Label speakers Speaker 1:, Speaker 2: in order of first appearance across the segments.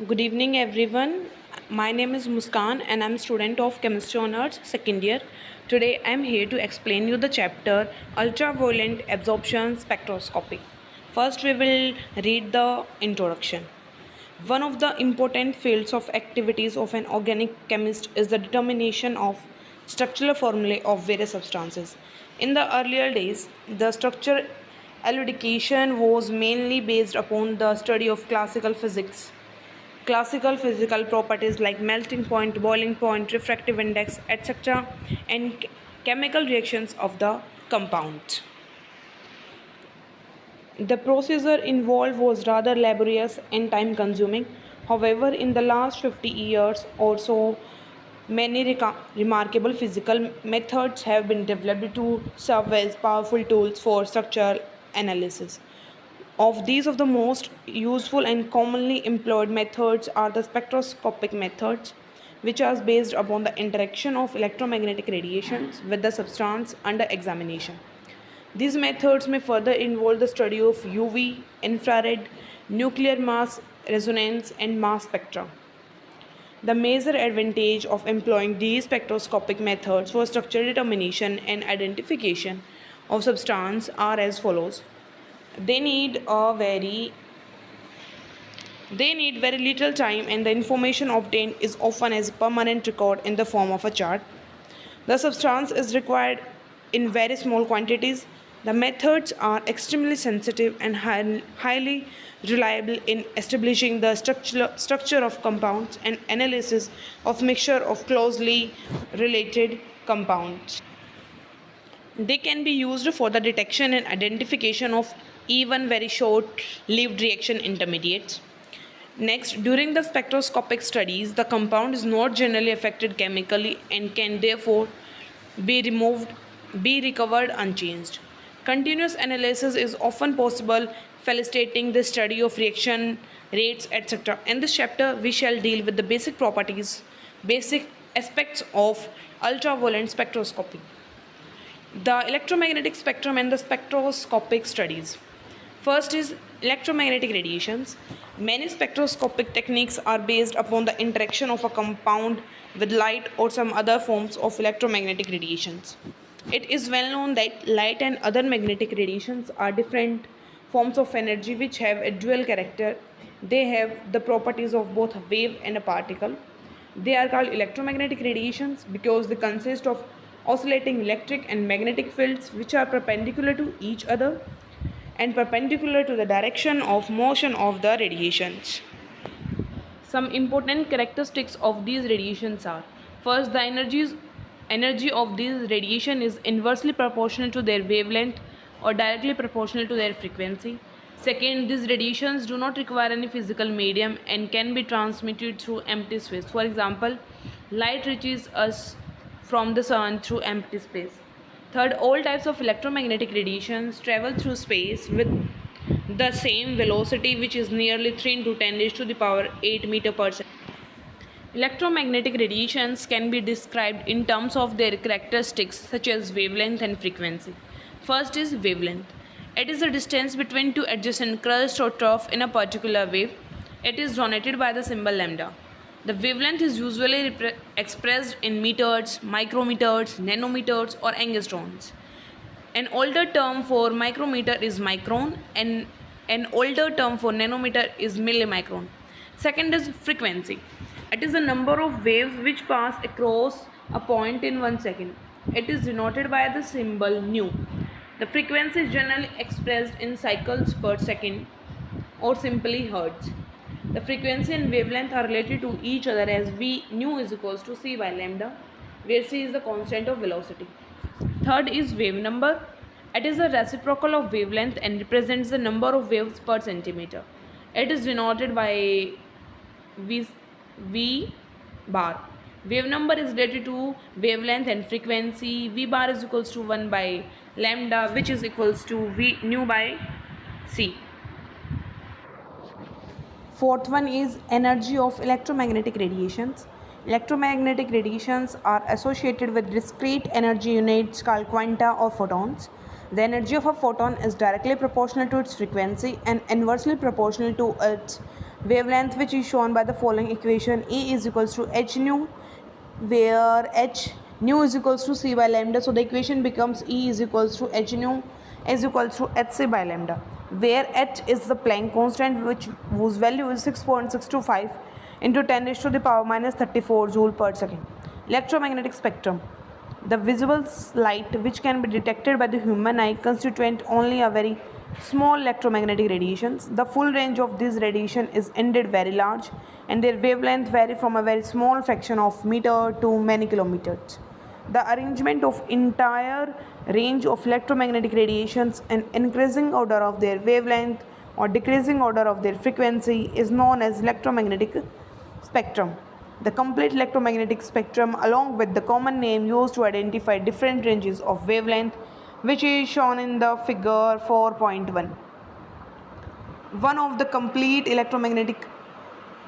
Speaker 1: Good evening, everyone. My name is Muskan, and I'm a student of Chemistry Honors second year. Today, I'm here to explain you the chapter Ultraviolet Absorption Spectroscopy. First, we will read the introduction. One of the important fields of activities of an organic chemist is the determination of structural formulae of various substances. In the earlier days, the structure elucidation was mainly based upon the study of classical physics. Classical physical properties like melting point, boiling point, refractive index, etc., and chemical reactions of the compound. The procedure involved was rather laborious and time consuming. However, in the last 50 years or so, many remarkable physical methods have been developed to serve as powerful tools for structural analysis. Of the most useful and commonly employed methods are the spectroscopic methods, which are based upon the interaction of electromagnetic radiations with the substance under examination. These methods may further involve the study of UV, infrared, nuclear mass resonance, and mass spectra. The major advantage of employing these spectroscopic methods for structure determination and identification of substance are as follows. They need a very they need very little time, and the information obtained is often as a permanent record in the form of a chart. The substance is required in very small quantities. The methods are extremely sensitive and highly reliable in establishing the structure of compounds and analysis of mixture of closely related compounds. They can be used for the detection and identification of even very short lived reaction intermediates. Next, during the spectroscopic studies, the compound is not generally affected chemically and can therefore be recovered unchanged. Continuous analysis is often possible, facilitating the study of reaction rates, etc. In this chapter, we shall deal with the basic aspects of ultraviolet spectroscopy. The electromagnetic spectrum and the spectroscopic studies. First is electromagnetic radiations. Many spectroscopic techniques are based upon the interaction of a compound with light or some other forms of electromagnetic radiations. It is well known that light and other magnetic radiations are different forms of energy which have a dual character. They have the properties of both a wave and a particle. They are called electromagnetic radiations because they consist of oscillating electric and magnetic fields which are perpendicular to each other and perpendicular to the direction of motion of the radiations. Some important characteristics of these radiations are: first, the energy of these radiation is inversely proportional to their wavelength or directly proportional to their frequency. Second, these radiations do not require any physical medium and can be transmitted through empty space. For example, light reaches us from the sun through empty space. Third, all types of electromagnetic radiations travel through space with the same velocity, which is nearly 3 into 10 raised to the power 8 meter per second. Electromagnetic radiations can be described in terms of their characteristics such as wavelength and frequency. First is wavelength. It is the distance between two adjacent crusts or trough in a particular wave. It is denoted by the symbol lambda. The wavelength is usually expressed in meters, micrometers, nanometers, or angstroms. An older term for micrometer is micron, and an older term for nanometer is millimicron. Second is frequency. It is the number of waves which pass across a point in 1 second. It is denoted by the symbol nu. The frequency is generally expressed in cycles per second or simply hertz. The frequency and wavelength are related to each other as V nu is equals to c by lambda, where c is the constant of velocity. Third is wave number. It is the reciprocal of wavelength and represents the number of waves per centimeter. It is denoted by V bar. Wave number is related to wavelength and frequency. V bar is equals to 1 by lambda, which is equals to V nu by c. Fourth one is energy of electromagnetic radiations. Electromagnetic radiations are associated with discrete energy units called quanta or photons. The energy of a photon is directly proportional to its frequency and inversely proportional to its wavelength, which is shown by the following equation: E is equals to h nu, where h nu is equals to c by lambda. So the equation becomes E is equals to h nu is equals to hc by lambda, where h is the Planck constant, whose value is 6.625 into 10 raised to the power minus 34 joule per second. Electromagnetic spectrum: the visible light which can be detected by the human eye constitute only a very small electromagnetic radiations. The full range of this radiation is indeed very large, and their wavelength vary from a very small fraction of meter to many kilometers. The arrangement of entire range of electromagnetic radiations in increasing order of their wavelength or decreasing order of their frequency is known as electromagnetic spectrum. The complete electromagnetic spectrum, along with the common name used to identify different ranges of wavelength, which is shown in the figure 4.1. One of the complete electromagnetic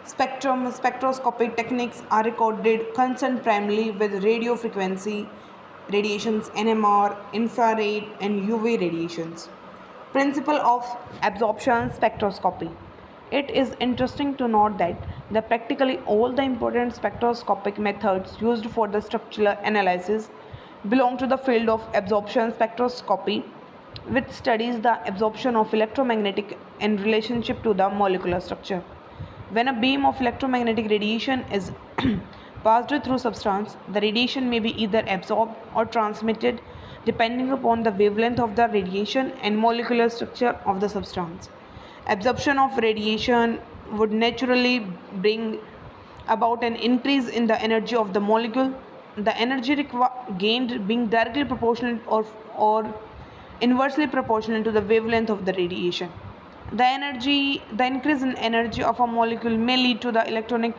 Speaker 1: spectroscopy techniques are recorded concerned primarily with radio frequency radiations, NMR, infrared and UV radiations. Principle of absorption spectroscopy. It is interesting to note that practically all the important spectroscopic methods used for the structural analysis belong to the field of absorption spectroscopy, which studies the absorption of electromagnetic in relationship to the molecular structure. When a beam of electromagnetic radiation is passed through substance, the radiation may be either absorbed or transmitted depending upon the wavelength of the radiation and molecular structure of the substance. Absorption of radiation would naturally bring about an increase in the energy of the molecule, the energy gained being directly proportional or inversely proportional to the wavelength of the radiation. The increase in energy of a molecule may lead to the electronic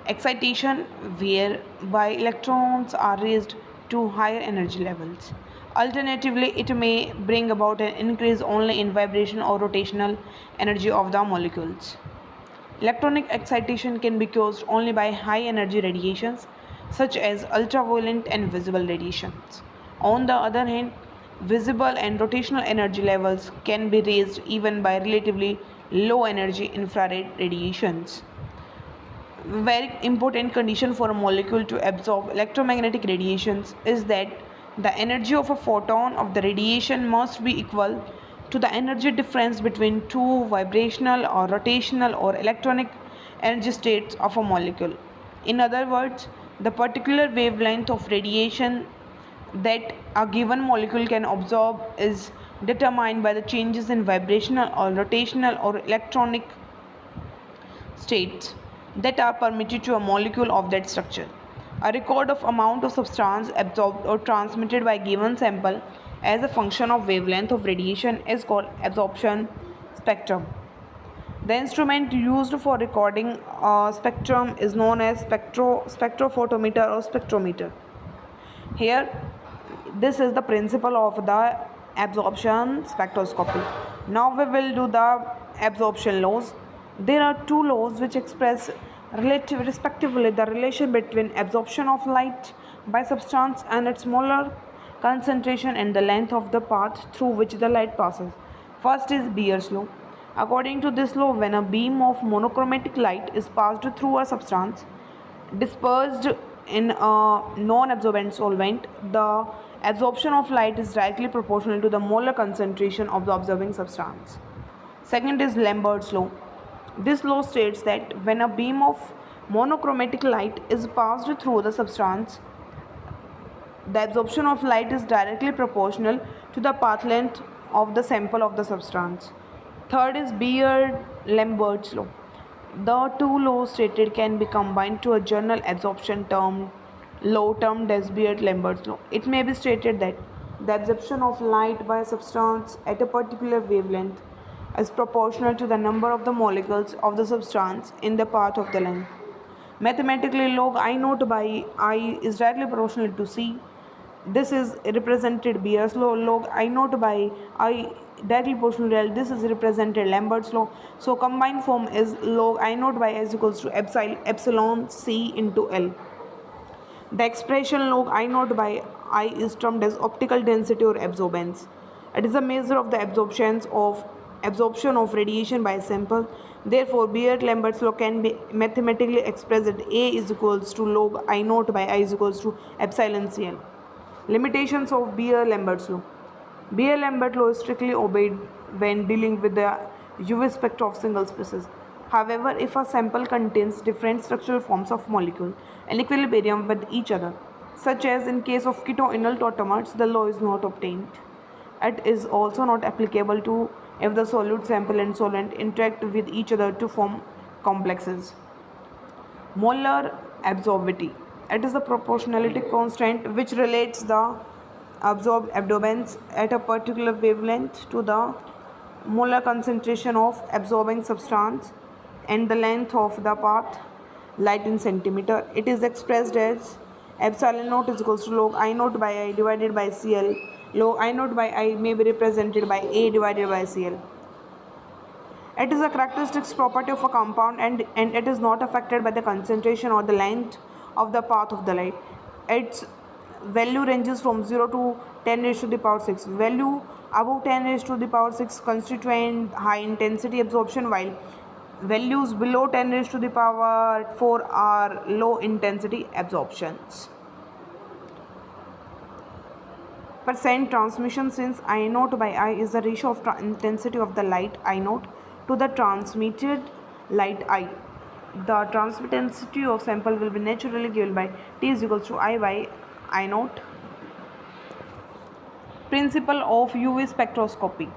Speaker 1: excitation, whereby electrons are raised to higher energy levels. Alternatively, it may bring about an increase only in vibration or rotational energy of the molecules. Electronic excitation can be caused only by high energy radiations such as ultraviolet and visible radiations. On the other hand, visible and rotational energy levels can be raised even by relatively low energy infrared radiations. Very important condition for a molecule to absorb electromagnetic radiations is that the energy of a photon of the radiation must be equal to the energy difference between two vibrational or rotational or electronic energy states of a molecule. In other words, the particular wavelength of radiation that a given molecule can absorb is determined by the changes in vibrational or rotational or electronic states that are permitted to a molecule of that structure. A record of amount of substance absorbed or transmitted by a given sample as a function of wavelength of radiation is called absorption spectrum. The instrument used for recording a spectrum is known as spectrophotometer or spectrometer. Here, this is the principle of the absorption spectroscopy. Now we will do the absorption laws. There are two laws which express respectively the relation between absorption of light by substance and its molar concentration and the length of the path through which the light passes. First is Beer's law. According to this law, when a beam of monochromatic light is passed through a substance dispersed in a non-absorbent solvent, the absorption of light is directly proportional to the molar concentration of the observing substance. Second is Lambert's law. This law states that when a beam of monochromatic light is passed through the substance, the absorption of light is directly proportional to the path length of the sample of the substance. Third is Beer-Lambert's law. The two laws stated can be combined to a general absorption law termed as Beer-Lambert's law. It may be stated that the absorption of light by a substance at a particular wavelength is proportional to the number of the molecules of the substance in the path of the length. Mathematically, log I naught by I is directly proportional to C. This is represented Beer's law. Log I naught by I directly proportional to L. This is represented Lambert's law. So combined form is log I naught by S equals to epsilon C into L. The expression log I naught by I is termed as optical density or absorbance. It is a measure of the absorption of radiation by a sample Therefore, Beer-Lambert's law can be mathematically expressed that A is equals to log I naught by I is equals to epsilon Cl. Limitations of Beer-Lambert's law. Beer-Lambert law is strictly obeyed when dealing with the UV spectra of single species. However, if a sample contains different structural forms of molecule in equilibrium with each other, such as in case of keto-enol tautomers, the law is not obtained. It is also not applicable to if the solute sample and solvent interact with each other to form complexes. Molar absorptivity. It is the proportionality constant which relates the absorbed absorbance at a particular wavelength to the molar concentration of absorbing substance and the length of the path light in centimeter. It is expressed as epsilon naught is equals to log I naught by I divided by Cl. Log I naught by I may be represented by A divided by Cl. It is a characteristic property of a compound and it is not affected by the concentration or the length of the path of the light. Its value ranges from 0 to 10 raised to the power 6. Value above 10 raised to the power 6 constitute high intensity absorption, while values below 10 raised to the power 4 are low intensity absorptions. Percent transmission, since I naught by I is the ratio of intensity of the light I naught to the transmitted light I. The transmit intensity of sample will be naturally given by T is equals to I by I naught. Principle of UV spectroscopy.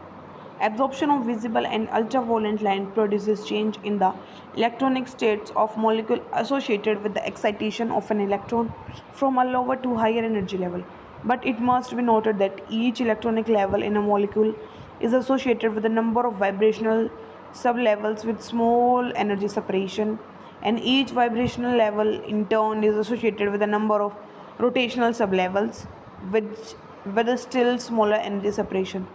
Speaker 1: Absorption of visible and ultraviolet light produces change in the electronic states of molecule associated with the excitation of an electron from a lower to higher energy level. But it must be noted that each electronic level in a molecule is associated with a number of vibrational sublevels with small energy separation, and each vibrational level in turn is associated with a number of rotational sublevels with a still smaller energy separation.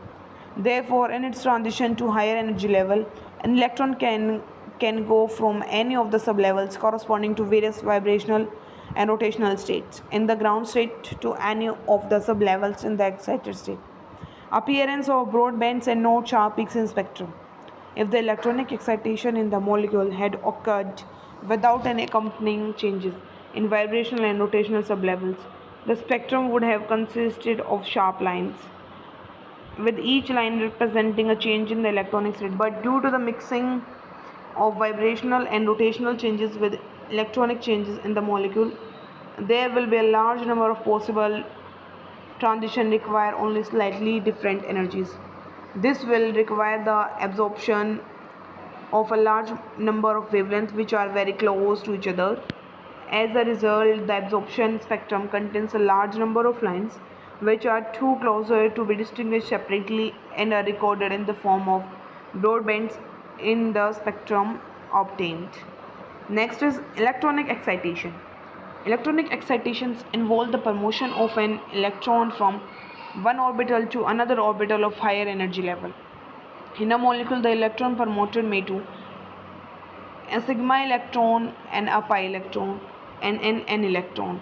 Speaker 1: Therefore, in its transition to higher energy level, an electron can go from any of the sublevels corresponding to various vibrational and rotational states in the ground state to any of the sublevels in the excited state. Appearance of broad bands and no sharp peaks in spectrum. If the electronic excitation in the molecule had occurred without any accompanying changes in vibrational and rotational sublevels, the spectrum would have consisted of sharp lines, with each line representing a change in the electronic state. But due to the mixing of vibrational and rotational changes with electronic changes in the molecule, there will be a large number of possible transitions require only slightly different energies. This will require the absorption of a large number of wavelengths which are very close to each other. As a result, the absorption spectrum contains a large number of lines which are too closer to be distinguished separately and are recorded in the form of broadbands in the spectrum obtained. Next is electronic excitation. Electronic excitations involve the promotion of an electron from one orbital to another orbital of higher energy level. In a molecule, the electron promoted may to a sigma electron and a pi electron and an n electron.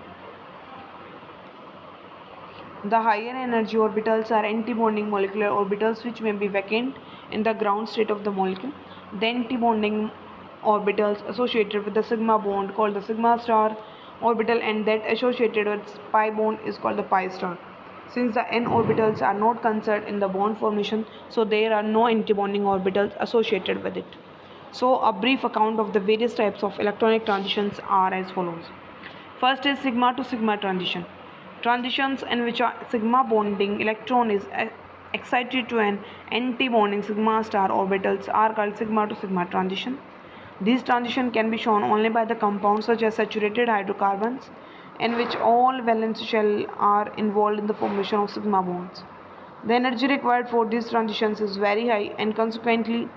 Speaker 1: The higher energy orbitals are antibonding molecular orbitals which may be vacant in the ground state of the molecule. The antibonding orbitals associated with the sigma bond called the sigma star orbital, and that associated with pi bond is called the pi star. Since the n orbitals are not concerned in the bond formation, so there are no antibonding orbitals associated with it. So a brief account of the various types of electronic transitions are as follows. First is sigma to sigma transition. Transitions in which a sigma bonding electron is excited to an anti-bonding sigma star orbitals are called sigma to sigma transition. These transitions can be shown only by the compounds such as saturated hydrocarbons, in which all valence shell are involved in the formation of sigma bonds. The energy required for these transitions is very high, and consequently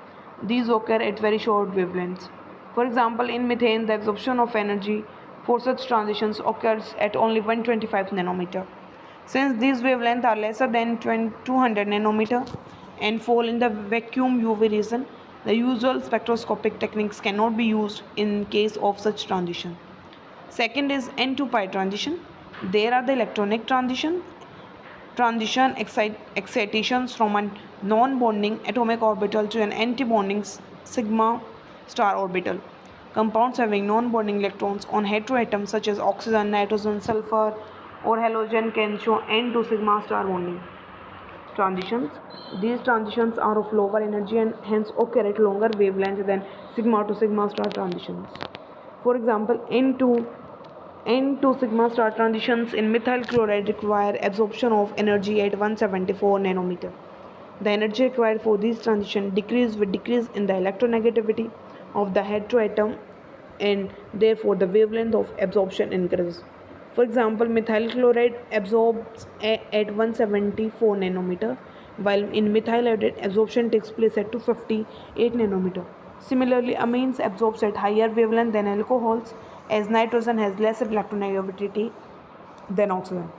Speaker 1: these occur at very short wavelengths. For example, in methane, the absorption of energy for such transitions occurs at only 125 nanometer. Since these wavelengths are lesser than 200 nanometer and fall in the vacuum UV region, the usual spectroscopic techniques cannot be used in case of such transition. Second is N to pi transition. There are the electronic transition excitations from a non-bonding atomic orbital to an anti-bonding sigma star orbital. Compounds having non-bonding electrons on heteroatoms such as oxygen, nitrogen, sulfur, or halogen can show n to sigma star bonding. Transitions. These transitions are of lower energy and hence occur at longer wavelength than sigma to sigma star transitions. For example, N to sigma star transitions in methyl chloride require absorption of energy at 174 nanometer. The energy required for these transitions decreases with decrease in the electronegativity of the heteroatom, and therefore the wavelength of absorption increases. For example, methyl chloride absorbs at 174 nanometer, while in methyl iodide absorption takes place at 258 nanometer. Similarly, amines absorbs at higher wavelength than alcohols, as nitrogen has lesser electronegativity than oxygen.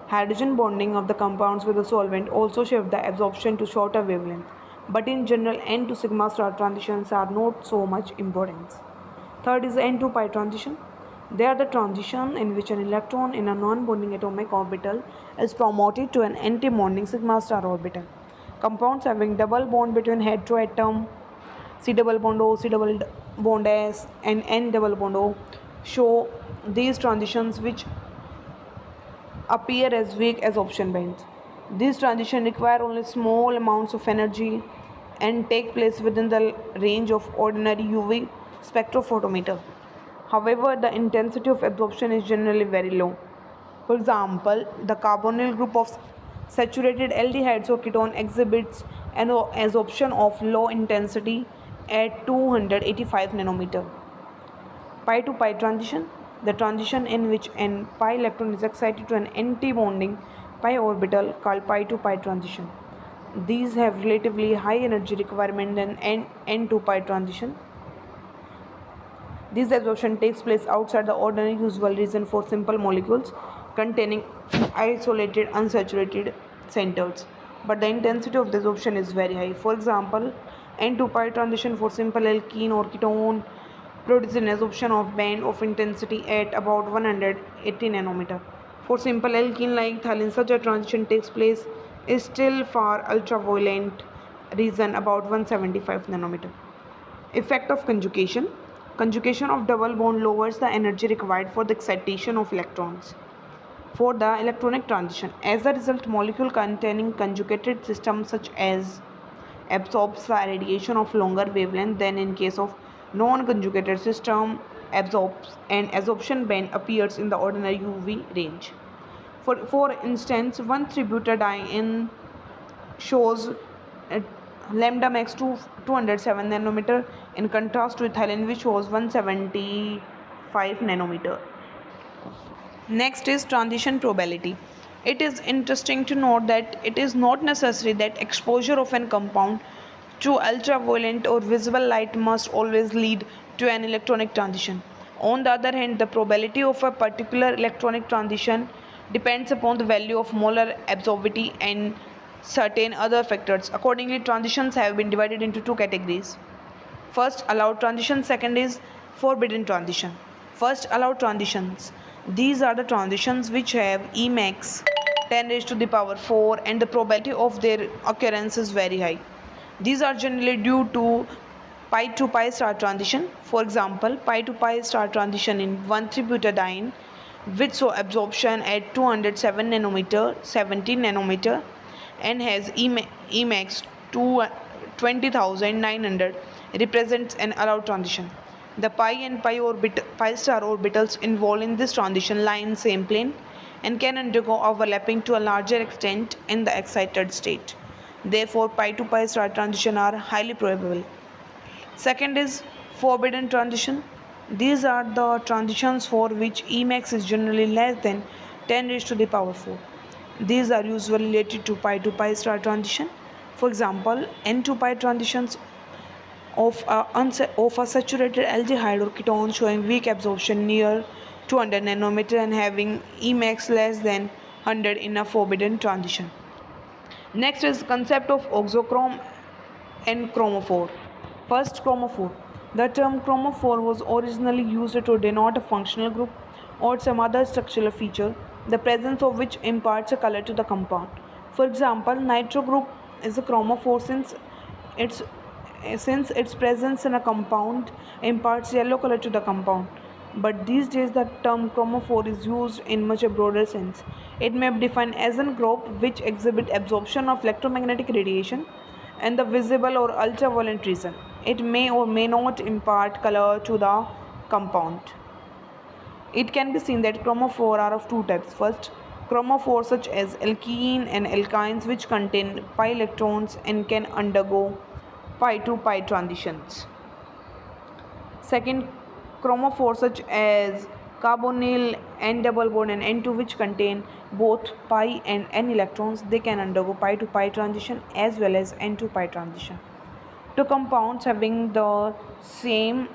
Speaker 1: Hydrogen bonding of the compounds with the solvent also shift the absorption to shorter wavelength, but in general N to sigma star transitions are not so much importance. Third is the N to pi transition. They are the transition in which an electron in a non-bonding atomic orbital is promoted to an anti-bonding sigma star orbital. Compounds having double bond between heteroatom C double bond O, C double bond S, and N double bond O show these transitions, which appear as weak absorption bands. These transitions require only small amounts of energy and take place within the range of ordinary UV spectrophotometer. However, the intensity of absorption is generally very low. For example, the carbonyl group of saturated aldehydes or ketone exhibits an absorption of low intensity at 285 nanometer. Pi to pi transition, the transition in which an pi electron is excited to an anti-bonding pi orbital called pi to pi transition. These have relatively high energy requirement than N to pi transition. This absorption takes place outside the ordinary usual region for simple molecules containing isolated unsaturated centers, but the intensity of the absorption is very high. For example, N to pi transition for simple alkene or ketone produces an absorption of band of intensity at about 180 nanometer. For simple alkene like ethylene, such a transition takes place is still far ultraviolet region about 175 nanometer. Effect of conjugation. Conjugation of double bond lowers the energy required for the excitation of electrons for the electronic transition. As a result, molecule containing conjugated systems such as absorbs the radiation of longer wavelength than in case of non-conjugated system absorbs, and absorption band appears in the ordinary UV range. For instance, 1,3-butadiene shows lambda max to 207 nanometer in contrast to ethylene, which shows 175 nanometer. Next is transition probability. It is interesting to note that it is not necessary that exposure of a compound to ultraviolet or visible light must always lead to an electronic transition. On the other hand, the probability of a particular electronic transition depends upon the value of molar absorptivity and certain other factors. Accordingly, transitions have been divided into two categories. First, allowed transition. Second is forbidden transition. First, allowed transitions. These are the transitions which have Emax 10 raised to the power 4 and the probability of their occurrence is very high. These are generally due to pi to pi star transition. For example, pi to pi star transition in 1,3-butadiene, which saw absorption at 207 nanometer, 17 nanometer, and has Emax to 20,900, represents an allowed transition. The pi and pi star orbitals involved in this transition lie in same plane and can undergo overlapping to a larger extent in the excited state. Therefore, pi to pi star transition are highly probable. Second is forbidden transition. These are the transitions for which Emax is generally less than 10 raised to the power 4. These are usually related to pi star transition. For example, N to pi transitions of a saturated aldehyde or ketone showing weak absorption near 200 nanometer and having Emax less than 100 in a forbidden transition. Next is concept of oxochrome and chromophore. First, chromophore. The term chromophore was originally used to denote a functional group or some other structural feature, the presence of which imparts a color to the compound. For example, nitro group is a chromophore since its since its presence in a compound imparts yellow color to the compound. But these days, the term chromophore is used in much a broader sense. It may be defined as a group which exhibit absorption of electromagnetic radiation in the visible or ultraviolet region. It may or may not impart color to the compound. It can be seen that chromophore are of two types. First, chromophore such as alkene and alkynes which contain pi electrons and can undergo pi to pi transitions. Second, chromophore such as carbonyl N double bond and N2 which contain both pi and N electrons, they can undergo pi to pi transition as well as N to pi transition. Two compounds having same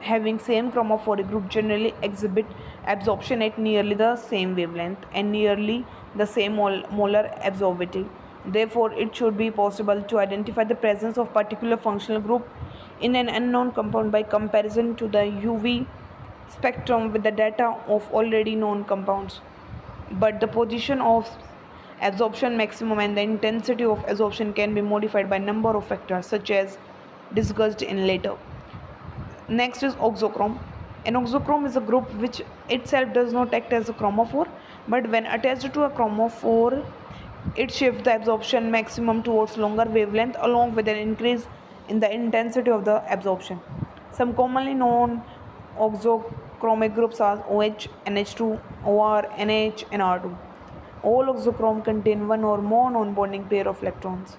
Speaker 1: chromophoric group generally exhibit absorption at nearly the same wavelength and nearly the same molar absorptivity. Therefore, it should be possible to identify the presence of particular functional group in an unknown compound by comparison to the UV spectrum with the data of already known compounds. But the position of absorption maximum and the intensity of absorption can be modified by number of factors such as discussed in later. Next is oxochrome. An oxochrome is a group which itself does not act as a chromophore, but when attached to a chromophore, it shifts the absorption maximum towards longer wavelength along with an increase in the intensity of the absorption. Some commonly known oxochromic groups are OH, NH2, OR, NH, and R2. All oxochrome contain one or more non-bonding pair of electrons.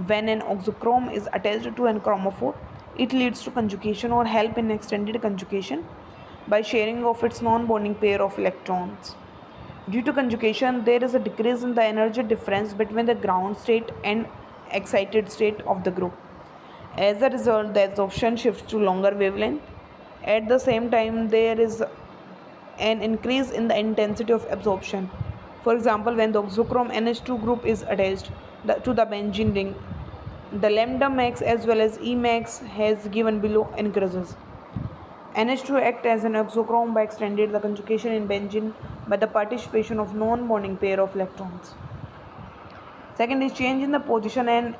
Speaker 1: When an oxochrome is attached to a chromophore, it leads to conjugation or help in extended conjugation by sharing of its non-bonding pair of electrons. Due to conjugation, there is a decrease in the energy difference between the ground state and excited state of the group. As a result, the absorption shifts to longer wavelength. At the same time, there is an increase in the intensity of absorption. For example, when the oxochrome NH2 group is attached to the benzene ring, the lambda max as well as E max has given below increases. NH2 act as an oxochrome by extending the conjugation in benzene by the participation of non-bonding pair of electrons. Second is change in the position and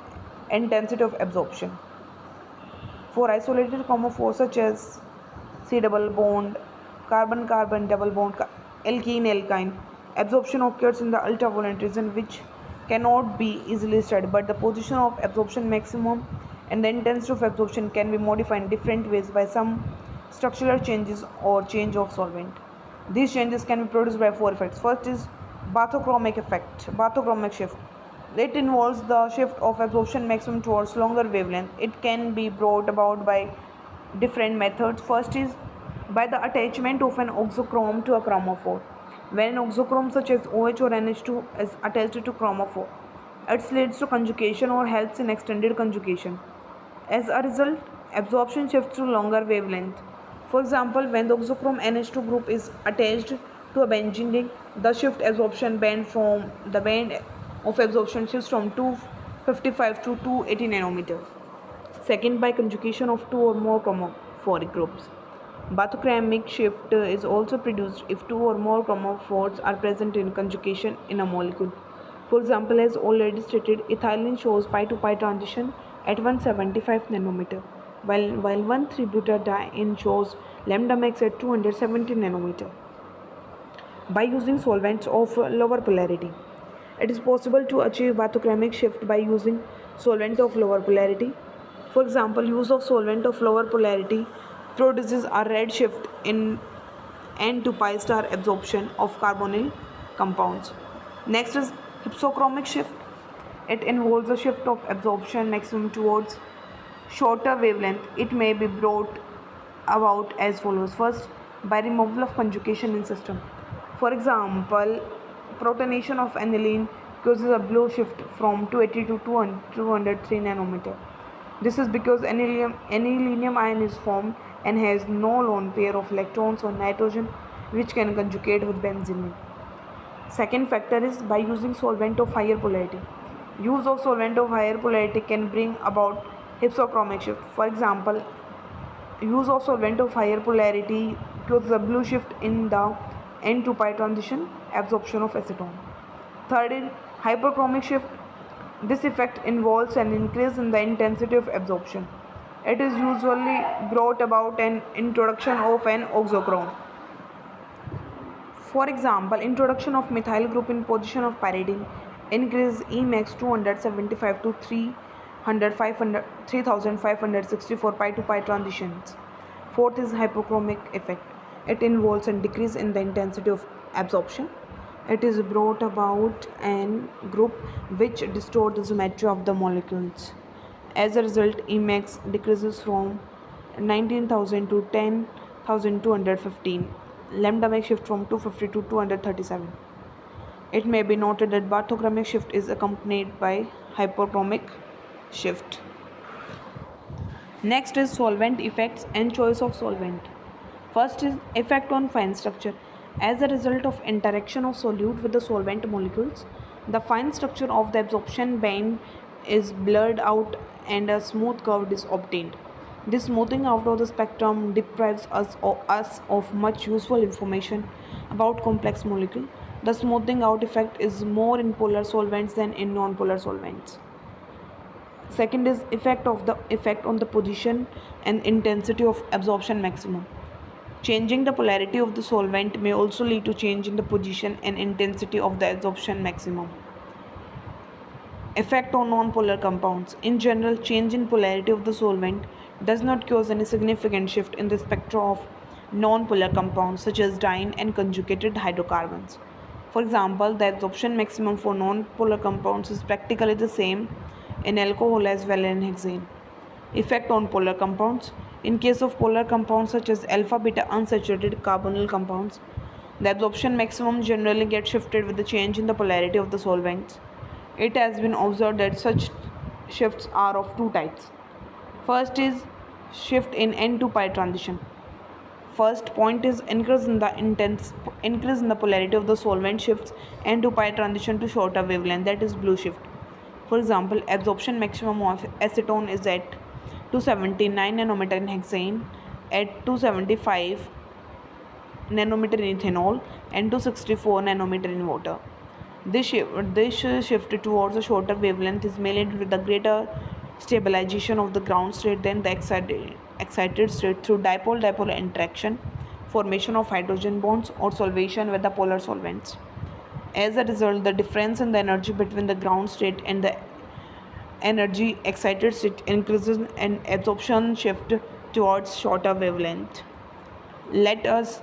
Speaker 1: intensity of absorption. For isolated chromophores such as C double bond, carbon-carbon double bond, alkene-alkyne, absorption occurs in the ultraviolet region which cannot be easily studied, but the position of absorption maximum and the intensity of absorption can be modified in different ways by some structural changes or change of solvent. These changes can be produced by four effects. First is bathochromic effect, bathochromic shift. It involves the shift of absorption maximum towards longer wavelength. It can be brought about by different methods. First is by the attachment of an oxochrome to a chromophore. When an oxochrome such as OH or NH2 is attached to chromophore, it leads to conjugation or helps in extended conjugation. As a result, absorption shifts to longer wavelength. For example, when the oxochrome NH2 group is attached to a benzene ring, the shift absorption band of absorption shifts from 255 to 280 nanometer. Second, by conjugation of two or more chromophoric groups. Bathochromic shift is also produced if two or more chromophores are present in conjugation in a molecule. For example, as already stated, ethylene shows pi to pi transition at 175 nanometer, while 1,3-butadiene shows lambda max at 270 nanometer. By using solvents of lower polarity, it is possible to achieve bathochromic shift by using solvent of lower polarity. For example, use of solvent of lower polarity produces a red shift in N to pi star absorption of carbonyl compounds. Next is hypsochromic shift. It involves a shift of absorption maximum towards shorter wavelength. It may be brought about as follows. First, by removal of conjugation in system. For example, protonation of aniline causes a blue shift from 280 to 203 nanometer. This is because anilinium ion is formed and has no lone pair of electrons on nitrogen which can conjugate with benzene. Second factor is by using solvent of higher polarity. Use of solvent of higher polarity can bring about hypsochromic shift. For example, use of solvent of higher polarity causes a blue shift in the N to pi transition absorption of acetone. Third is hyperchromic shift. This effect involves an increase in the intensity of absorption. It is usually brought about an introduction of an oxochrome. For example, introduction of methyl group in position of pyridine increases Emax 275 to 3564 pi to pi transitions. Fourth is hypochromic effect. It involves a decrease in the intensity of absorption. It is brought about an group which distorts the symmetry of the molecules. As a result, Emax decreases from 19,000 to 10,215. Lambda max shift from 250 to 237. It may be noted that barthochromic shift is accompanied by hypochromic shift. Next is solvent effects and choice of solvent. First is effect on fine structure. As a result of interaction of solute with the solvent molecules, the fine structure of the absorption band is blurred out and a smooth curve is obtained. This smoothing out of the spectrum deprives us of much useful information about complex molecule. The smoothing out effect is more in polar solvents than in non-polar solvents. Second is effect on the position and intensity of absorption maximum. Changing the polarity of the solvent may also lead to change in the position and intensity of the absorption maximum. Effect on non-polar compounds. In general, change in polarity of the solvent does not cause any significant shift in the spectra of non-polar compounds such as diene and conjugated hydrocarbons. For example, the absorption maximum for non-polar compounds is practically the same in alcohol as well as in hexane. Effect on polar compounds. In case of polar compounds such as alpha-beta unsaturated carbonyl compounds, the absorption maximum generally gets shifted with the change in the polarity of the solvents. It has been observed that such shifts are of two types. First is shift in N to pi transition. First point is increase in the polarity of the solvent shifts N to pi transition to shorter wavelength, that is blue shift. For example, absorption maximum of acetone is at 279 nanometer in hexane, at 275 nanometer in ethanol, and 264 nanometer in water. This shift towards a shorter wavelength is mainly with the greater stabilization of the ground state than the excited state through dipole-dipole interaction, formation of hydrogen bonds, or solvation with the polar solvents. As a result, the difference in the energy between the ground state and the energy excited state increases and absorption shift towards shorter wavelength. Let us,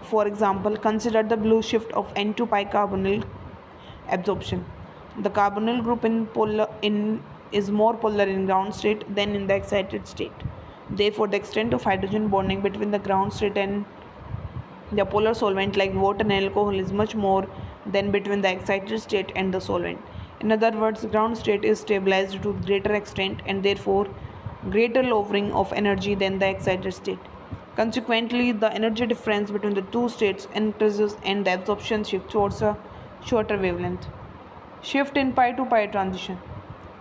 Speaker 1: for example, consider the blue shift of N2 pi carbonyl absorption. The carbonyl group is more polar in ground state than in the excited state. Therefore, the extent of hydrogen bonding between the ground state and the polar solvent like water and alcohol is much more than between the excited state and the solvent. In other words, ground state is stabilized to greater extent and therefore greater lowering of energy than the excited state. Consequently, the energy difference between the two states increases and the absorption shifts towards a shorter wavelength. Shift in pi to pi transition.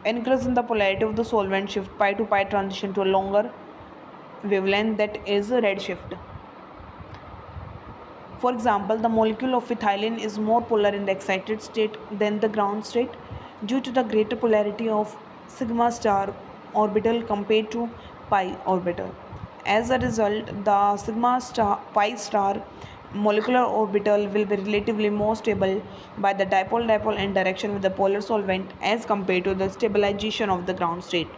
Speaker 1: Increase in the polarity of the solvent shift pi to pi transition to a longer wavelength, that is red shift. For example, the molecule of ethylene is more polar in the excited state than the ground state due to the greater polarity of sigma star orbital compared to pi orbital. As a result, the pi star molecular orbital will be relatively more stable by the dipole-dipole interaction with the polar solvent as compared to the stabilization of the ground state.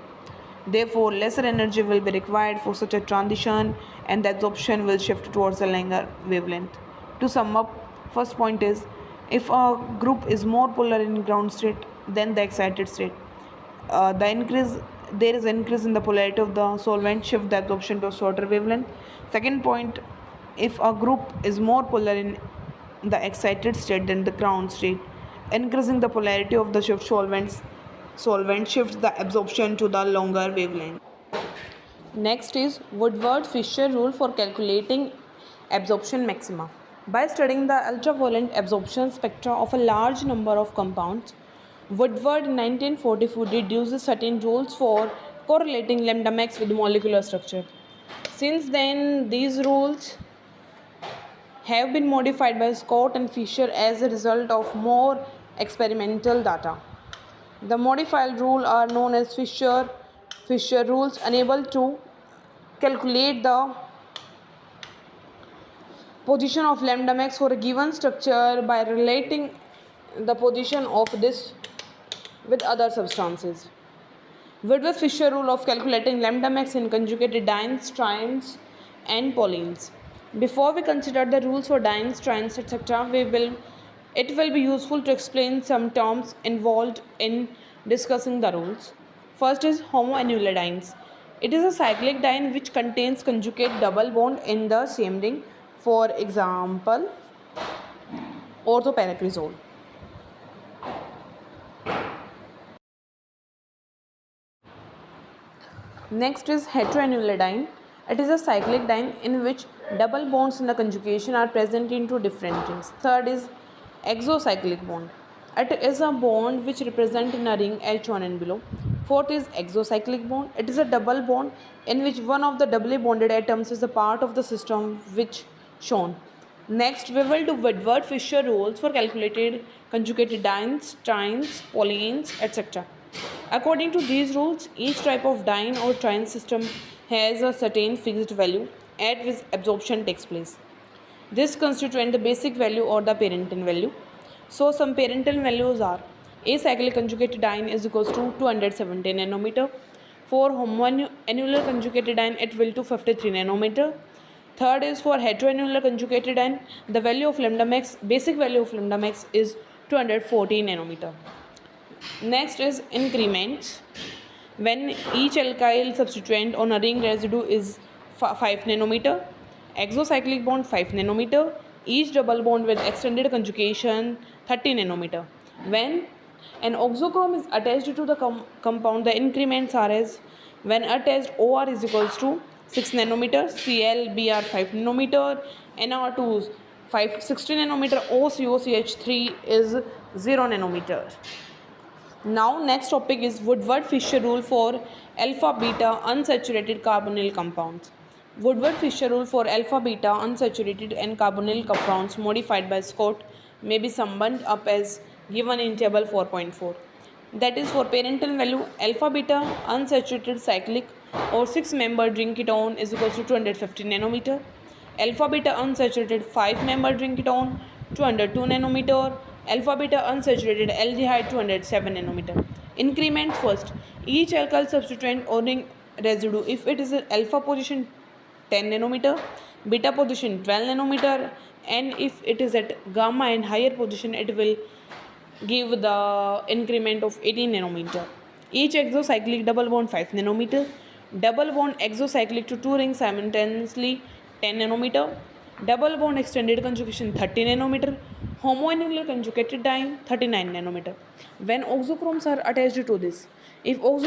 Speaker 1: Therefore, lesser energy will be required for such a transition and the absorption will shift towards a longer wavelength. To sum up, first point is, if a group is more polar in ground state than the excited state, there is increase in the polarity of the solvent shift the absorption to a shorter wavelength. Second point, if a group is more polar in the excited state than the ground state, increasing the polarity of the solvent shifts the absorption to the longer wavelength. Next is Woodward-Fisher rule for calculating absorption maxima. By studying the ultraviolet absorption spectra of a large number of compounds, Woodward in 1944 deduced certain rules for correlating lambda max with molecular structure. Since then, these rules have been modified by Scott and Fisher as a result of more experimental data. The modified rule are known as Fisher rules, unable to calculate the position of lambda max for a given structure by relating the position of this with other substances. Whitworth-Fisher rule of calculating lambda max in conjugated dienes, trienes, and polyenes. Before we consider the rules for dienes, trienes, etc., it will be useful to explain some terms involved in discussing the rules. First is homoannular dienes. It is a cyclic diene which contains conjugate double bond in the same ring. For example, orthopyracresol. Next is heteroannular diene. It is a cyclic diene in which double bonds in the conjugation are present in two different rings. Third is exocyclic bond. It is a bond which represent in a ring H1 and below. Fourth is exocyclic bond. It is a double bond in which one of the doubly bonded atoms is a part of the system which shown. Next, we will do Whitworth-Fisher rules for calculated conjugated dienes, trienes, polyenes, etc. According to these rules, each type of diene or triene system has a certain fixed value at which absorption takes place. This constitutes the basic value or the parental value. So, some parental values are: a cyclic conjugated diene is equals to 270 nanometer. For homoannular conjugated diene, it will to 53 nanometer. Third is for heteroannular conjugated diene, the value of lambda max, basic value of lambda max is 240 nanometer. Next is increments. When each alkyl substituent on a ring residue is 5 nanometer, exocyclic bond 5 nanometer, each double bond with extended conjugation 30 nanometer. When an oxochrome is attached to the compound, the increments are as: when attached, OR is equals to 6 nanometer, Cl, Br 5 nanometer, Nr2 60 nanometer, OCOCH3 is 0 nanometer. Now next topic is Woodward-Fisher rule for alpha-beta unsaturated carbonyl compounds. Woodward-Fisher rule for alpha-beta unsaturated and carbonyl compounds modified by Scott may be summed up as given in table 4.4. That is, for parental value, alpha-beta unsaturated cyclic or 6-membered ring ketone is equals to 250 nanometer. Alpha-beta unsaturated 5-membered ring ketone 202 nanometer. Alpha-beta unsaturated aldehyde 207 nanometer. Increment first. Each alkyl substituent or ring residue, if it is at alpha position 10 nanometer, beta position 12 nanometer, and if it is at gamma and higher position, it will give the increment of 18 nanometer. Each exocyclic double bond 5 nanometer. Double bond exocyclic to two rings simultaneously 10 nanometer. Double bond extended conjugation 30 nanometer. Homoannular conjugated diene 39 nanometer. When oxochromes are attached to this, if OH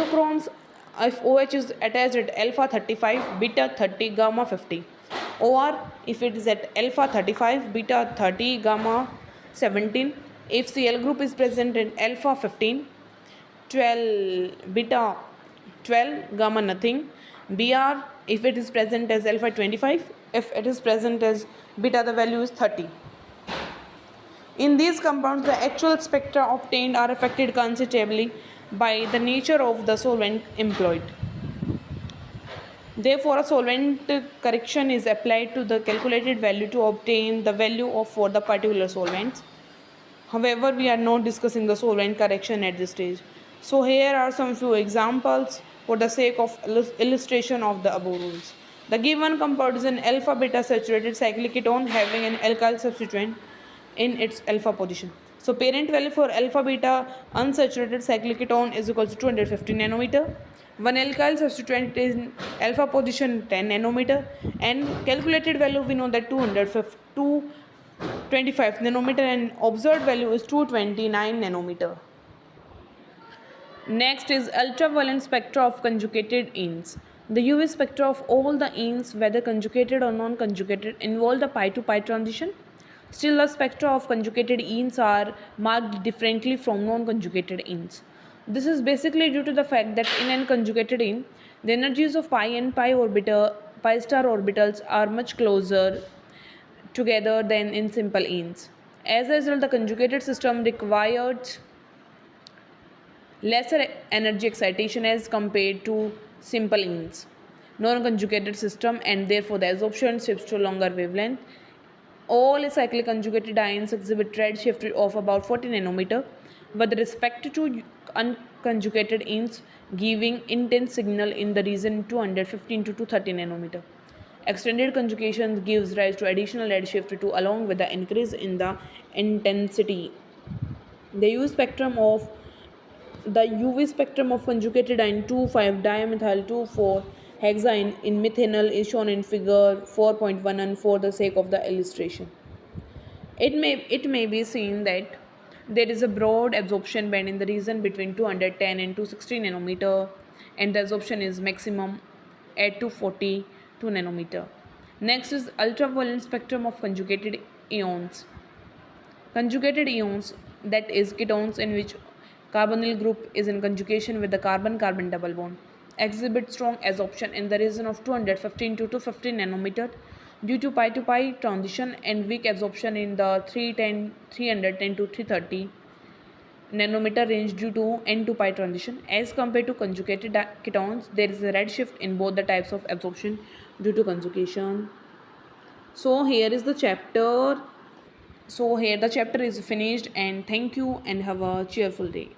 Speaker 1: is attached at alpha 35, beta 30, gamma 50, or if it is at alpha 35, beta 30, gamma 17, if Cl group is present in alpha 15, 12, beta 12, gamma nothing, Br if it is present as alpha 25, if it is present as beta, the value is 30. In these compounds, the actual spectra obtained are affected considerably by the nature of the solvent employed. Therefore, a solvent correction is applied to the calculated value to obtain the value of for the particular solvents. However, we are not discussing the solvent correction at this stage. So here are some few examples for the sake of illustration of the above rules. The given compound is an alpha beta saturated cyclic ketone having an alkyl substituent in its alpha position. So parent value for alpha beta unsaturated cyclic ketone is equal to 250 nanometer. One alkyl substituent is in alpha position 10 nanometer, and calculated value we know that 225 nanometer, and observed value is 229 nanometer. Next is ultraviolet spectra of conjugated enes. The UV spectra of all the enes, whether conjugated or non-conjugated, involve the pi to pi transition. Still, the spectra of conjugated enes are marked differently from non-conjugated enes. This is basically due to the fact that in an conjugated ene, the energies of pi and pi star orbitals are much closer together than in simple enes. As a result, the conjugated system requires lesser energy excitation as compared to simple enes. Non-conjugated system, and therefore the absorption shifts to longer wavelength. All acyclic conjugated ions exhibit redshift of about 40 nanometer with respect to unconjugated enes, giving intense signal in the region 215 to 230 nanometer. Extended conjugation gives rise to additional redshift to along with the increase in the intensity. The UV spectrum of conjugated ion 2,5 dimethyl 2,4 hexyne in methanol is shown in figure 4.1, and for the sake of the illustration, it may be seen that there is a broad absorption band in the region between 210 and 260 nanometer, and the absorption is maximum at 242 nanometer. Next is ultraviolet spectrum of conjugated ions. Conjugated ions, that is ketones in which carbonyl group is in conjugation with the carbon-carbon double bond, exhibit strong absorption in the region of 215 to 250 nanometer due to pi-to-pi transition, and weak absorption in the 310 to 330 nanometer range due to N to pi transition. As compared to conjugated ketones, there is a redshift in both the types of absorption due to conjugation. So here is the chapter. So here the chapter is finished, and thank you and have a cheerful day.